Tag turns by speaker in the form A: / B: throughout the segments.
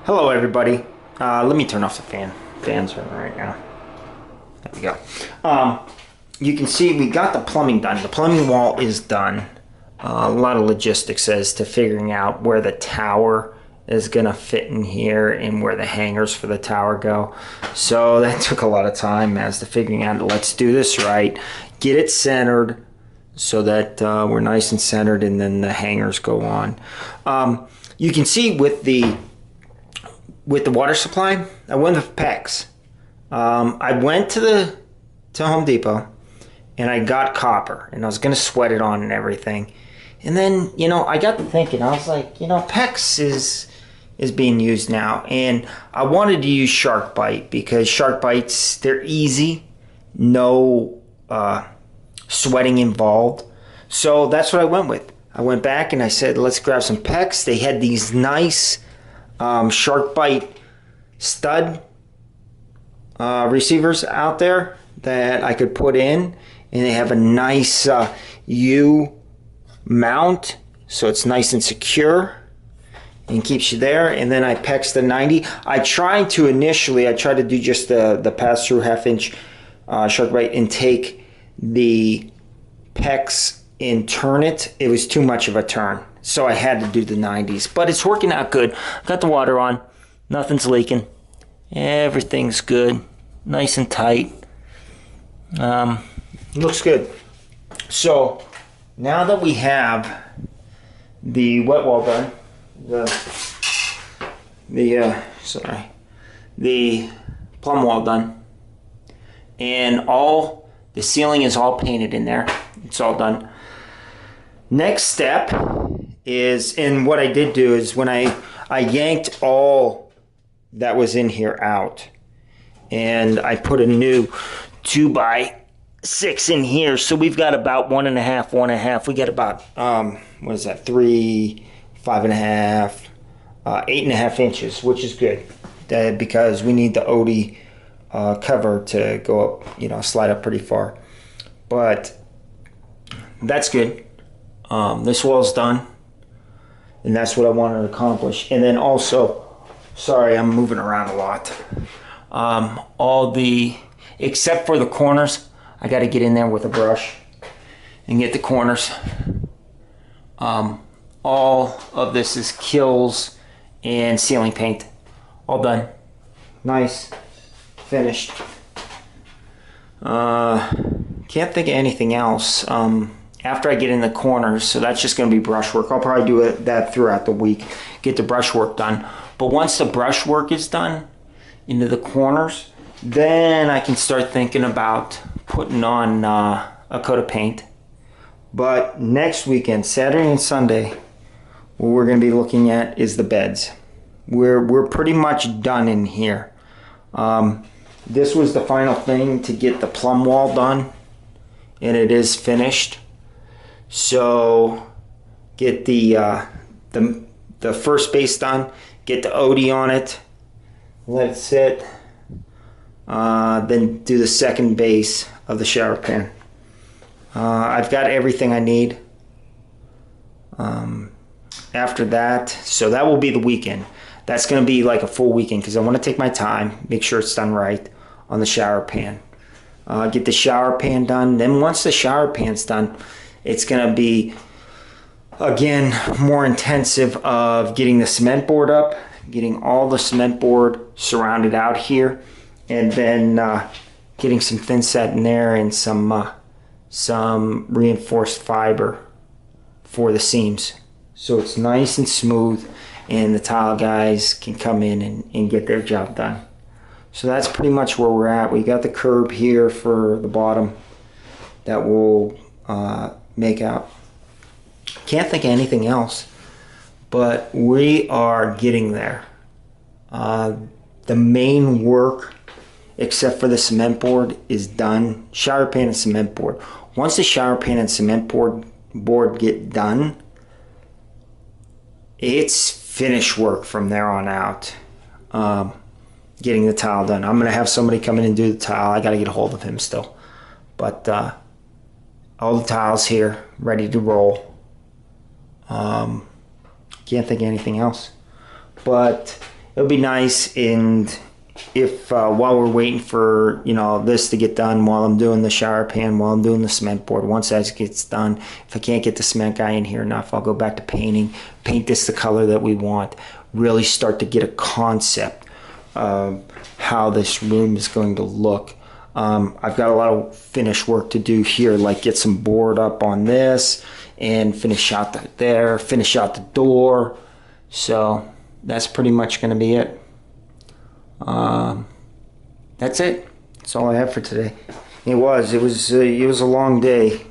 A: Hello everybody. Let me turn off the fan. Fans are right now. There we go. You can see we got the plumbing done. The plumbing wall is done. A lot of logistics as to figuring out where the tower is gonna fit in here and where the hangers for the tower go. So that took a lot of time as to figuring out, let's do this right, get it centered so that we're nice and centered, and then the hangers go on. You can see with the water supply, I went with PEX. I went to Home Depot and I got copper, and I was gonna sweat it on and everything. And then, I got to thinking, I was like, PEX is being used now, and I wanted to use SharkBite because SharkBites, they're easy, no sweating involved. So that's what I went with. I went back and I said, let's grab some PEX. They had these nice SharkBite stud receivers out there that I could put in, and they have a nice U mount, so it's nice and secure and keeps you there. And then I PEX the 90. I tried to do just the pass-through half-inch SharkBite and take the PEX and turn it. It was too much of a turn, so I had to do the 90s, but it's working out good. Got the water on, nothing's leaking, everything's good, nice and tight. Looks good. So now that we have the wet wall done, the plumb wall done, and all the ceiling is all painted in there, it's all done. Next step is, and what I did do is when I yanked all that was in here out, and I put a new 2x6 in here, so we've got about 1.5. We got about what is that, 3, 5.5, 8.5 inches, which is good because we need the Odie cover to go up, slide up pretty far. But that's good. This wall's done, and that's what I wanted to accomplish. And then also, sorry, I'm moving around a lot. Except for the corners, I got to get in there with a brush and get the corners. All of this is Kills and ceiling paint. All done. Nice. Finished. Can't think of anything else. After I get in the corners, so that's just going to be brushwork. I'll probably do that throughout the week, get the brushwork done. But once the brushwork is done into the corners, then I can start thinking about putting on a coat of paint. But next weekend, Saturday and Sunday, what we're going to be looking at is the beds. We're pretty much done in here. This was the final thing to get the plumb wall done, and it is finished. So get the first base done, get the Odie on it, let it sit, then do the second base of the shower pan. I've got everything I need after that, so that will be the weekend. That's going to be like a full weekend because I want to take my time, make sure it's done right on the shower pan. Get the shower pan done. Then once the shower pan's done, it's going to be, again, more intensive of getting the cement board up, getting all the cement board surrounded out here, and then getting some thin set in there and some reinforced fiber for the seams. So it's nice and smooth, and the tile guys can come in and get their job done. So that's pretty much where we're at. We got the curb here for the bottom that will make out. Can't think of anything else, but we are getting there. The main work, except for the cement board, is done. Shower pan and cement board. Once the shower pan and cement board get done, it's finished work from there on out. Getting the tile done. I'm going to have somebody come in and do the tile. I got to get a hold of him still. But all the tiles here, ready to roll. Can't think of anything else. But it'll be nice. And if while we're waiting for this to get done, while I'm doing the shower pan, while I'm doing the cement board, once that gets done, if I can't get the cement guy in here enough, I'll go back to painting, paint this the color that we want, really start to get a concept of how this room is going to look. I've got a lot of finish work to do here, like get some board up on this and finish out finish out the door. So that's pretty much going to be it. That's it. That's all I have for today. It was a long day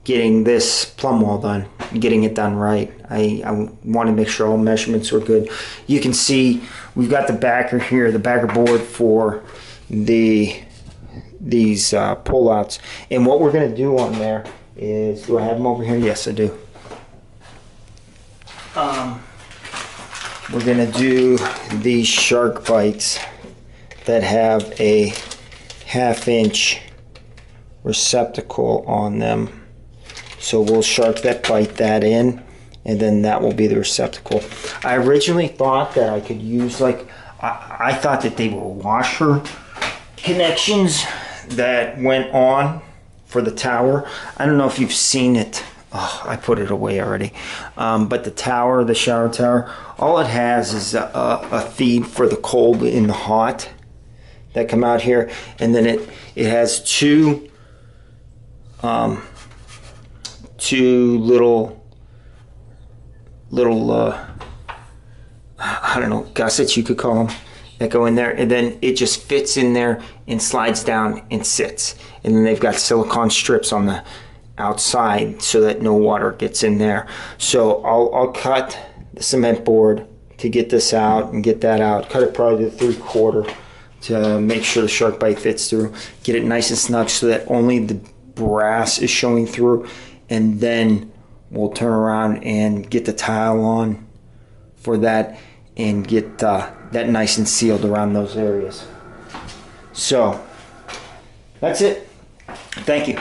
A: getting this plumb wall done, getting it done right. I want to make sure all measurements were good. You can see we've got the backer here, the backer board for these pullouts. And what we're going to do on there is, do I have them over here? Yes, I do. We're going to do these shark bites that have a 1/2-inch receptacle on them. So we'll shark bite that in, and then that will be the receptacle. I originally thought that I could use, like, I thought that they were washer connections that went on for the tower. I don't know if you've seen it. Oh, I put it away already. But the tower, the shower tower, all it has is a feed for the cold and the hot that come out here, and then it has two little I don't know, gussets you could call them, that go in there, and then it just fits in there and slides down and sits. And then they've got silicone strips on the outside so that no water gets in there. So I'll cut the cement board to get this out and get that out. Cut it probably to 3/4 to make sure the shark bite fits through. Get it nice and snug so that only the brass is showing through, and then we'll turn around and get the tile on for that and get that nice and sealed around those areas. So that's it. Thank you.